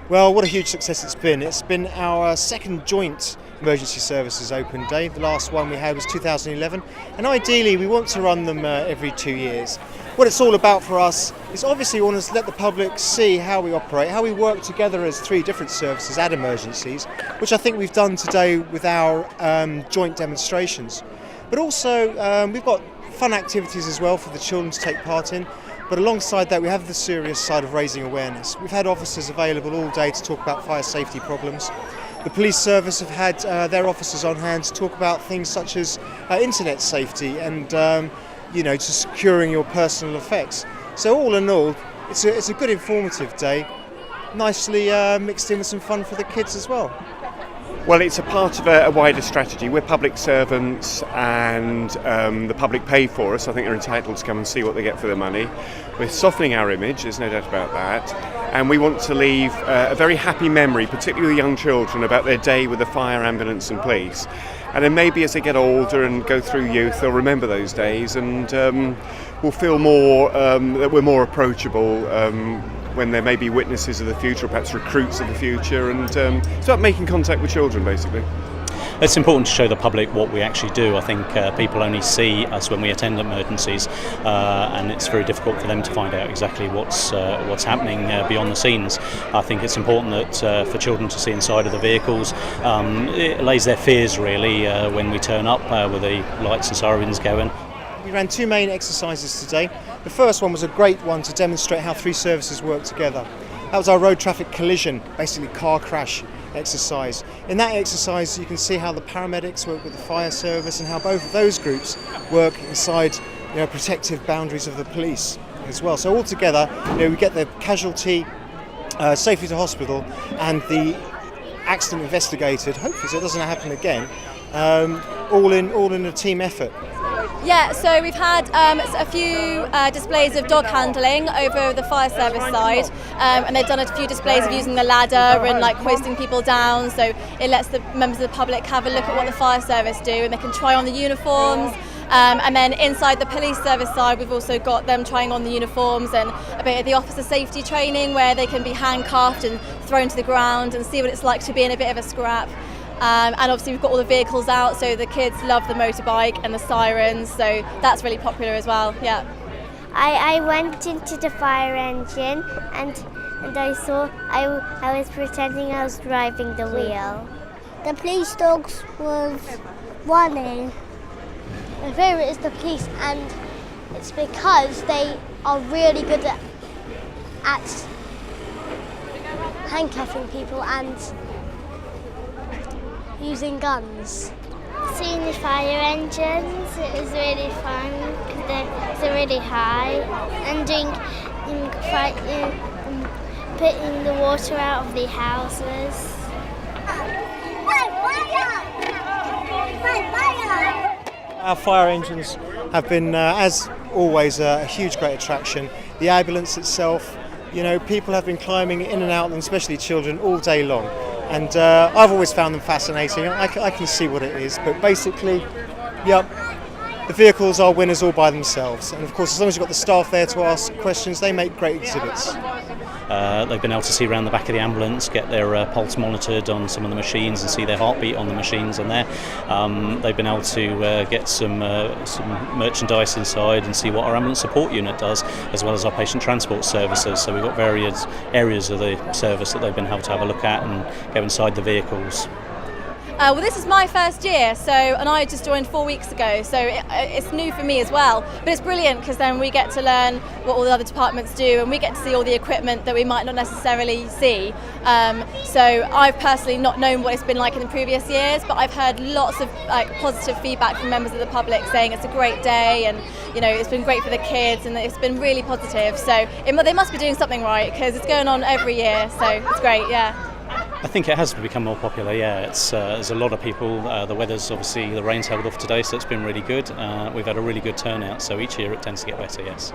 Well, what a huge success it's been. It's been our second joint emergency services open day. The last one we had was 2011, and ideally we want to run them every 2 years. What it's all about for us is obviously we want to let the public see how we operate, how we work together as three different services at emergencies, which I think we've done today with our joint demonstrations. But also we've got fun activities as well for the children to take part in. But alongside that, we have the serious side of raising awareness. We've had officers available all day to talk about fire safety problems. The police service have had their officers on hand to talk about things such as internet safety and to securing your personal effects. So all in all, it's a good informative day, nicely mixed in with some fun for the kids as well. Well, it's a part of a wider strategy. We're public servants and the public pay for us. I think they're entitled to come and see what they get for their money. We're softening our image, there's no doubt about that. And we want to leave a very happy memory, particularly with young children, about their day with the fire, ambulance and police. And then maybe as they get older and go through youth, they'll remember those days and will feel more that we're more approachable when there may be witnesses of the future, or perhaps recruits of the future, and start making contact with children, basically. It's important to show the public what we actually do. I think people only see us when we attend emergencies, and it's very difficult for them to find out exactly what's happening beyond the scenes. I think it's important that for children to see inside of the vehicles. It allays their fears really when we turn up with the lights and sirens going. We ran two main exercises today. The first one was a great one to demonstrate how three services work together. That was our road traffic collision, basically car crash exercise. In that exercise you can see how the paramedics work with the fire service and how both of those groups work inside protective boundaries of the police as well. So all together we get the casualty safely to hospital and the accident investigated, hopefully so it doesn't happen again, all in a team effort. Yeah, so we've had a few displays of dog handling over the fire service side, and they've done a few displays of using the ladder and hoisting people down, so it lets the members of the public have a look at what the fire service do, and they can try on the uniforms. And then inside the police service side, we've also got them trying on the uniforms and a bit of the officer safety training where they can be handcuffed and thrown to the ground and see what it's like to be in a bit of a scrap. And obviously we've got all the vehicles out, so the kids love the motorbike and the sirens, so that's really popular as well. Yeah. I went into the fire engine and I saw I was pretending I was driving the wheel. The police dogs was running. My favourite is the police, and it's because they are really good at handcuffing people and using guns. Seeing the fire engines, it was really fun because they're really high, and putting the water out of the houses. Our fire engines have been, as always, a huge great attraction. The ambulance itself, people have been climbing in and out of them, especially children, all day long. And I've always found them fascinating. I can see what it is, but basically, the vehicles are winners all by themselves. And of course, as long as you've got the staff there to ask questions, they make great exhibits. They've been able to see around the back of the ambulance, get their pulse monitored on some of the machines and see their heartbeat on the machines on there. They've been able to get some merchandise inside and see what our ambulance support unit does, as well as our patient transport services. So we've got various areas of the service that they've been able to have a look at and go inside the vehicles. Well, this is my first year, and I just joined 4 weeks ago, so it's new for me as well. But it's brilliant because then we get to learn what all the other departments do, and we get to see all the equipment that we might not necessarily see. So I've personally not known what it's been like in the previous years, but I've heard lots of positive feedback from members of the public saying it's a great day, and it's been great for the kids, and it's been really positive. So they must be doing something right because it's going on every year, so it's great, yeah. I think it has become more popular, yeah. There's a lot of people. The weather's obviously, the rain's held off today, so it's been really good. We've had a really good turnout, so each year it tends to get better, yes.